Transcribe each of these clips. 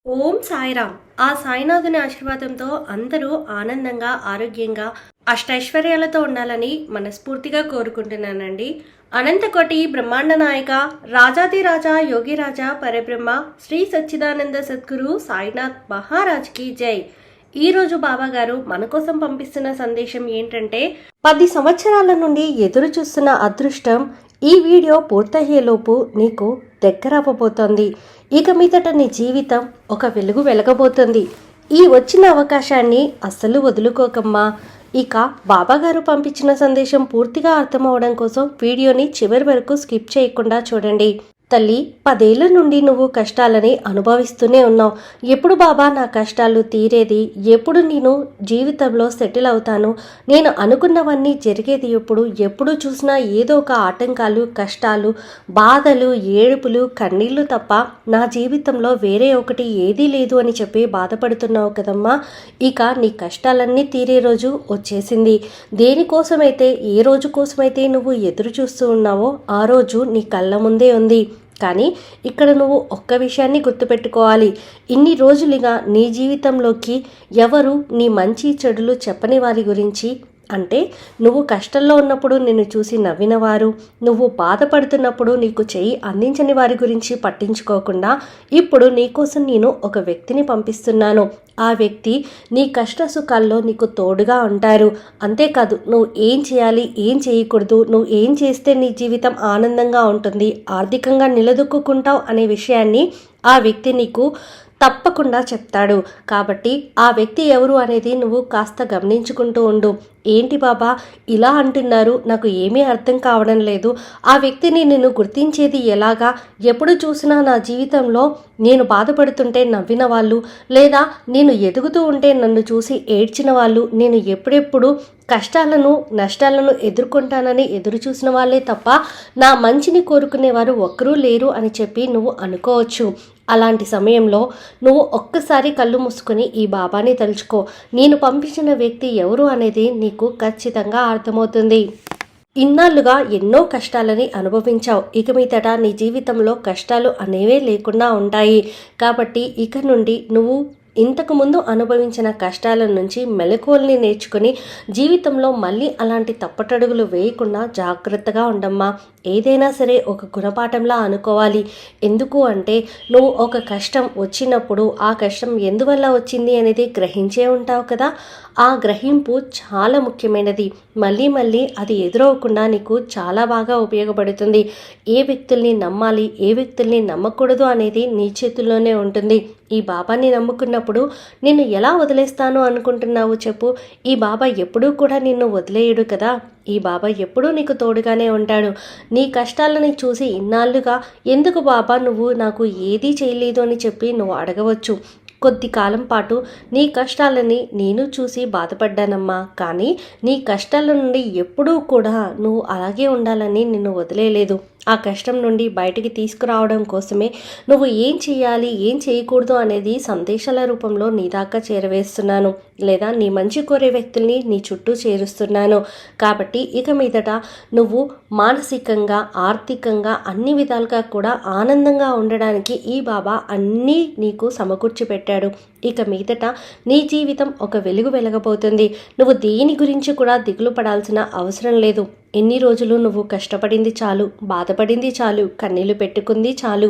ఓం సాయిరామ్. ఆ సాయినాథుని ఆశీర్వాదంతో అందరూ ఆనందంగా, ఆరోగ్యంగా, అష్టైశ్వర్యాలతో ఉండాలని మనస్ఫూర్తిగా కోరుకుంటున్నానండి. అనంతకోటి బ్రహ్మాండ నాయక, రాజాదిరాజా, యోగిరాజా, పరబ్రహ్మ, శ్రీ సచ్చిదానంద సద్గురు సాయినాథ్ మహారాజ్కి జై. ఈరోజు బాబా గారు మన కోసం పంపిస్తున్న సందేశం ఏంటంటే, 10 సంవత్సరాల నుండి ఎదురు చూస్తున్న అదృష్టం ఈ వీడియో పూర్తయ్యేలోపు నీకు దగ్గరవ్వబోతోంది. ఇక మీదట నీ జీవితం ఒక వెలుగు వెలగబోతుంది. ఈ వచ్చిన అవకాశాన్ని అస్సలు వదులుకోకమ్మా. ఇక బాబాగారు పంపించిన సందేశం పూర్తిగా అర్థమవడం కోసం వీడియోని చివరి వరకు స్కిప్ చేయకుండా చూడండి. తల్లి, 10 ఏళ్ల నుండి నువ్వు కష్టాలని అనుభవిస్తూనే ఉన్నావు. ఎప్పుడు బాబా నా కష్టాలు తీరేది, ఎప్పుడు నేను జీవితంలో సెటిల్ అవుతాను, నేను అనుకున్నవన్నీ జరిగేది ఎప్పుడు చూసినా ఏదో ఒక ఆటంకాలు, కష్టాలు, బాధలు, ఏడుపులు, కన్నీళ్లు తప్ప నా జీవితంలో వేరే ఒకటి ఏదీ లేదు అని చెప్పి బాధపడుతున్నావు కదమ్మా. ఇక నీ కష్టాలన్నీ తీరే రోజు వచ్చేసింది. దేనికోసమైతే, ఏ రోజు కోసమైతే నువ్వు ఎదురు చూస్తూ ఉన్నావో ఆ రోజు నీ కళ్ళ ముందే ఉంది. కానీ ఇక్కడ నువ్వు ఒక్క విషయాన్ని గుర్తుపెట్టుకోవాలి. ఇన్ని రోజులుగా నీ జీవితంలోకి ఎవరు నీ మంచి చెడులు చెప్పని వారి గురించి, అంటే నువ్వు కష్టంలో ఉన్నప్పుడు నిన్ను చూసి నవ్వినవారు, నువ్వు బాధపడుతున్నప్పుడు నీకు చెయ్యి అందించని వారి గురించి పట్టించుకోకుండా ఇప్పుడు నీకోసం నేను ఒక వ్యక్తిని పంపిస్తున్నాను. ఆ వ్యక్తి నీ కష్ట సుఖాల్లో నీకు తోడుగా ఉంటారు. అంతేకాదు, నువ్వు ఏం చేయాలి, ఏం చేయకూడదు, నువ్వు ఏం చేస్తే నీ జీవితం ఆనందంగా ఉంటుంది, ఆర్థికంగా నిలదొక్కుంటావు అనే విషయాన్ని ఆ వ్యక్తి నీకు తప్పకుండా చెప్తాడు. కాబట్టి ఆ వ్యక్తి ఎవరు అనేది నువ్వు కాస్త గమనించుకుంటూ ఉండు. ఏంటి బాబా ఇలా అంటున్నారు, నాకు ఏమీ అర్థం కావడం లేదు, ఆ వ్యక్తిని నేను గుర్తించేది ఎలాగా? ఎప్పుడు చూసినా నా జీవితంలో నేను బాధపడుతుంటే నవ్విన వాళ్ళు, లేదా నేను ఎదుగుతూ ఉంటే నన్ను చూసి ఏడ్చిన వాళ్ళు, నేను ఎప్పుడెప్పుడు కష్టాలను నష్టాలను ఎదుర్కొంటానని ఎదురు చూసిన వాళ్ళే తప్ప నా మంచిని కోరుకునేవారు ఒక్కరూ లేరు అని చెప్పి నువ్వు అనుకోవచ్చు. అలాంటి సమయంలో నువ్వు ఒక్కసారి కళ్ళు మూసుకొని ఈ బాబాని తలుచుకో. నేను పంపించిన వ్యక్తి ఎవరు అనేది నీకు ఖచ్చితంగా అర్థమవుతుంది. ఇన్నాళ్ళుగా ఎన్నో కష్టాలని అనుభవించావు. ఇక మీదట నీ జీవితంలో కష్టాలు అనేవే లేకుండా ఉంటాయి. కాబట్టి ఇక నుండి నువ్వు ఇంతకుముందు అనుభవించిన కష్టాల నుంచి మెలకువల్ని నేర్చుకుని జీవితంలో మళ్ళీ అలాంటి తప్పటడుగులు వేయకుండా జాగ్రత్తగా ఉండమ్మా. ఏదైనా సరే ఒక గుణపాఠంలా అనుకోవాలి. ఎందుకు అంటే, నువ్వు ఒక కష్టం వచ్చినప్పుడు ఆ కష్టం ఎందువల్ల వచ్చింది అనేది గ్రహించే ఉంటావు కదా. ఆ గ్రహింపు చాలా ముఖ్యమైనది. మళ్ళీ మళ్ళీ అది ఎదురవకుండా నీకు చాలా బాగా ఉపయోగపడుతుంది. ఏ వ్యక్తుల్ని నమ్మాలి, ఏ వ్యక్తుల్ని నమ్మకూడదు అనేది నీ చేతుల్లోనే ఉంటుంది. ఈ బాబాని నమ్ముకున్నప్పుడు నిన్ను ఎలా వదిలేస్తాను అనుకుంటున్నావు చెప్పు. ఈ బాబా ఎప్పుడూ కూడా నిన్ను వదిలేయడు కదా. ఈ బాబా ఎప్పుడూ నీకు తోడుగానే ఉంటాడు. నీ కష్టాలని చూసి ఇన్నాళ్ళుగా ఎందుకు బాబా నువ్వు నాకు ఏదీ చేయలేదు అని చెప్పి నువ్వు అడగవచ్చు. కొద్ది కాలం పాటు నీ కష్టాలని నేను చూసి బాధపడ్డానమ్మా. కానీ నీ కష్టాల నుండి ఎప్పుడూ కూడా నువ్వు అలాగే ఉండాలని నిన్ను వదిలేయలేదు. ఆ కష్టం నుండి బయటికి తీసుకురావడం కోసమే నువ్వు ఏం చేయాలి, ఏం చేయకూడదు అనేది సందేశాల రూపంలో నీ దాకా చేరవేస్తున్నాను, లేదా నీ మంచి కోరే వ్యక్తుల్ని నీ చుట్టూ చేరుస్తున్నాను. కాబట్టి ఇక మీదట నువ్వు మానసికంగా, ఆర్థికంగా అన్ని విధాలుగా కూడా ఆనందంగా ఉండడానికి ఈ బాబా అన్నీ నీకు సమకూర్చి పెట్టాడు. ఇక మీదట నీ జీవితం ఒక వెలుగు వెలగబోతుంది. నువ్వు దేని గురించి కూడా దిగులు పడాల్సిన అవసరం లేదు. ఎన్ని రోజులు నువ్వు కష్టపడింది చాలు, బాధపడింది చాలు, కన్నీళ్లు పెట్టుకుంది చాలు.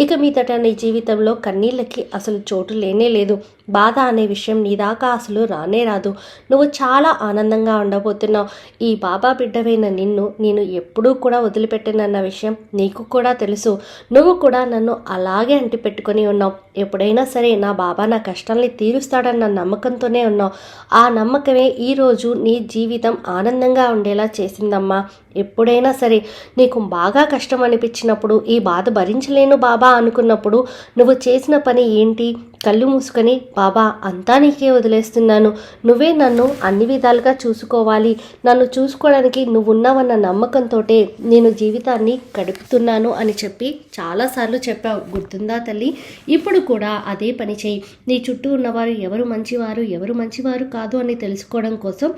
ఇక మీదట నీ జీవితంలో కన్నీళ్ళకి అసలు చోటు లేనే లేదు. బాధ అనే విషయం నీ దాకా అసలు రానే రాదు. నువ్వు చాలా ఆనందంగా ఉండబోతున్నావు. ఈ బాబా బిడ్డవైన నిన్ను నేను ఎప్పుడూ కూడా వదిలిపెట్టనన్న విషయం నీకు కూడా తెలుసు. నువ్వు కూడా నన్ను అలాగే అంటిపెట్టుకొని ఉన్నావు. ఎప్పుడైనా సరే నా బాబా నా కష్టాల్ని తీరుస్తాడన్న నమ్మకంతోనే ఉన్నావు. ఆ నమ్మకమే ఈరోజు నీ జీవితం ఆనందంగా ఉండేలా చేసిందమ్మా. ఎప్పుడైనా సరే నీకు బాగా కష్టం అనిపించినప్పుడు, ఈ బాధ భరించలేను బాబా అనుకున్నప్పుడు నువ్వు చేసిన పని ఏంటి? కళ్ళు మూసుకొని, బాబా అంతా నీకే వదిలేస్తున్నాను, నువ్వే నన్ను అన్ని విధాలుగా చూసుకోవాలి, నన్ను చూసుకోవడానికి నువ్వున్నావన్న నమ్మకంతో నేను జీవితాన్ని గడుపుతున్నాను అని చెప్పి చాలాసార్లు చెప్పావు. గుర్తుందా తల్లి? ఇప్పుడు కూడా అదే పని చేయి. నీ చుట్టూ ఉన్నవారు ఎవరు మంచివారు, ఎవరు మంచివారు కాదు అని తెలుసుకోవడం కోసం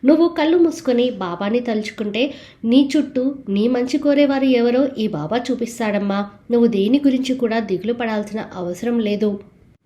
నువ్వు కళ్ళు మూసుకొని బాబాని తలుచుకుంటే నీ చుట్టూ నీ మంచి కోరేవారు ఎవరో ఈ బాబా చూపిస్తాడమ్మా. నువ్వు దేని గురించి కూడా దిగులు పడాల్సిన అవసరం లేదు.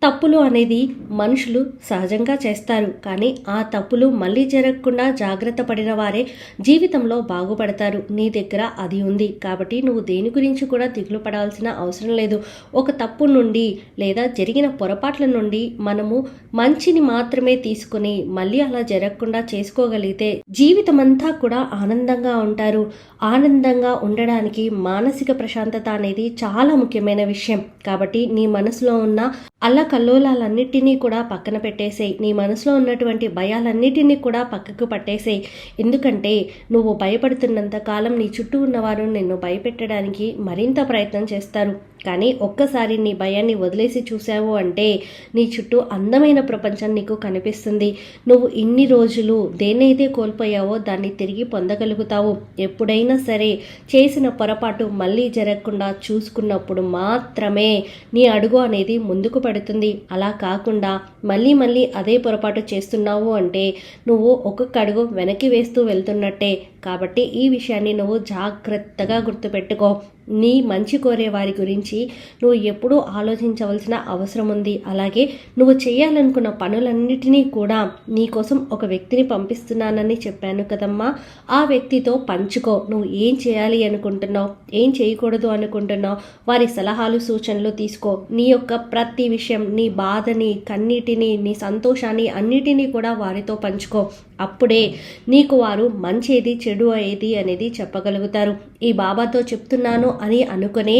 తప్పులు అనేది మనుషులు సహజంగా చేస్తారు, కానీ ఆ తప్పులు మళ్ళీ జరగకుండా జాగ్రత్త పడిన వారే జీవితంలో బాగుపడతారు. నీ దగ్గర అది ఉంది కాబట్టి నువ్వు దేని గురించి కూడా దిగులు పడాల్సిన అవసరం లేదు. ఒక తప్పు నుండి లేదా జరిగిన పొరపాట్ల నుండి మనము మంచిని మాత్రమే తీసుకుని మళ్ళీ అలా జరగకుండా చేసుకోగలిగితే జీవితమంతా కూడా ఆనందంగా ఉంటారు. ఆనందంగా ఉండడానికి మానసిక ప్రశాంతత అనేది చాలా ముఖ్యమైన విషయం. కాబట్టి నీ మనసులో ఉన్న అల్లకల్లోలాలన్నిటినీ కూడా పక్కన పెట్టేసేయి. నీ మనసులో ఉన్నటువంటి భయాలన్నిటినీ కూడా పక్కకు పట్టేసేయి. ఎందుకంటే నువ్వు భయపడుతున్నంత కాలం నీ చుట్టూ ఉన్నవారు నిన్ను భయపెట్టడానికి మరింత ప్రయత్నం చేస్తారు. కానీ ఒక్కసారి నీ భయాన్ని వదిలేసి చూసావు అంటే నీ చుట్టూ అందమైన ప్రపంచం నీకు కనిపిస్తుంది. నువ్వు ఇన్ని రోజులు దేన్నైతే కోల్పోయావో దాన్ని తిరిగి పొందగలుగుతావు. ఎప్పుడైనా సరే చేసిన పొరపాటు మళ్ళీ జరగకుండా చూసుకున్నప్పుడు మాత్రమే నీ అడుగు అనేది ముందుకు పడుతుంది. అలా కాకుండా మళ్ళీ అదే పొరపాటు చేస్తున్నావు అంటే నువ్వు ఒక్కొక్క అడుగు వెనక్కి వేస్తూ వెళ్తున్నట్టే. కాబట్టి ఈ విషయాన్ని నువ్వు జాగ్రత్తగా గుర్తుపెట్టుకో. నీ మంచి కోరే వారి గురించి నువ్వు ఎప్పుడూ ఆలోచించవలసిన అవసరం ఉంది. అలాగే నువ్వు చేయాలనుకున్న పనులన్నిటినీ కూడా నీకోసం ఒక వ్యక్తిని పంపిస్తున్నానని చెప్పాను కదమ్మా, ఆ వ్యక్తితో పంచుకో. నువ్వు ఏం చేయాలి అనుకుంటున్నావు, ఏం చేయకూడదు అనుకుంటున్నావు, వారి సలహాలు సూచనలు తీసుకో. నీ యొక్క ప్రతి విషయం, నీ బాధని, కన్నీటిని, నీ సంతోషాన్ని అన్నిటినీ కూడా వారితో పంచుకో. అప్పుడే నీకు వారు మంచేది చెడు ఏది అనేది చెప్పగలుగుతారు. ఈ బాబాతో చెప్తున్నాను అని అనుకునే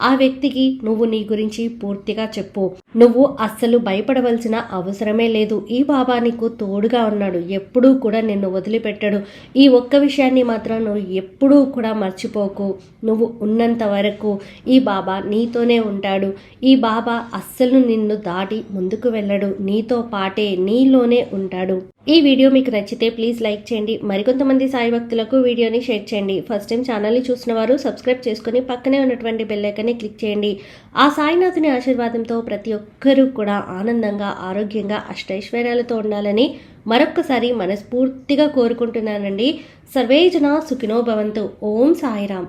ఆ వ్యక్తికి నువ్వు నీ గురించి పూర్తిగా చెప్పు. నువ్వు అస్సలు భయపడవలసిన అవసరమే లేదు. ఈ బాబా నీకు తోడుగా ఉన్నాడు, ఎప్పుడూ కూడా నిన్ను వదిలిపెట్టడు. ఈ ఒక్క విషయాన్ని మాత్రం నువ్వు ఎప్పుడూ కూడా మర్చిపోకు. నువ్వు ఉన్నంత వరకు ఈ బాబా నీతోనే ఉంటాడు. ఈ బాబా అస్సలు నిన్ను దాటి ముందుకు వెళ్ళడు, నీతో పాటే నీలోనే ఉంటాడు. ఈ వీడియో మీకు నచ్చితే ప్లీజ్ లైక్ చేయండి. మరికొంతమంది సాయి భక్తులకు వీడియోని షేర్ చేయండి. ఫస్ట్ టైం ఛానల్ని చూసిన వారు సబ్స్క్రైబ్ చేసుకుని పక్కనే ఉన్నటువంటి బెల్ ఐకాన్ని క్లిక్ చేయండి. ఆ సాయినాథుని ఆశీర్వాదంతో ప్రతి ఒక్కరూ కూడా ఆనందంగా, ఆరోగ్యంగా, అష్టైశ్వర్యాలతో ఉండాలని మరొక్కసారి మనస్ఫూర్తిగా కోరుకుంటున్నానండి. సర్వే జనా సుఖినో భవంతు. ఓం సాయిరామ్.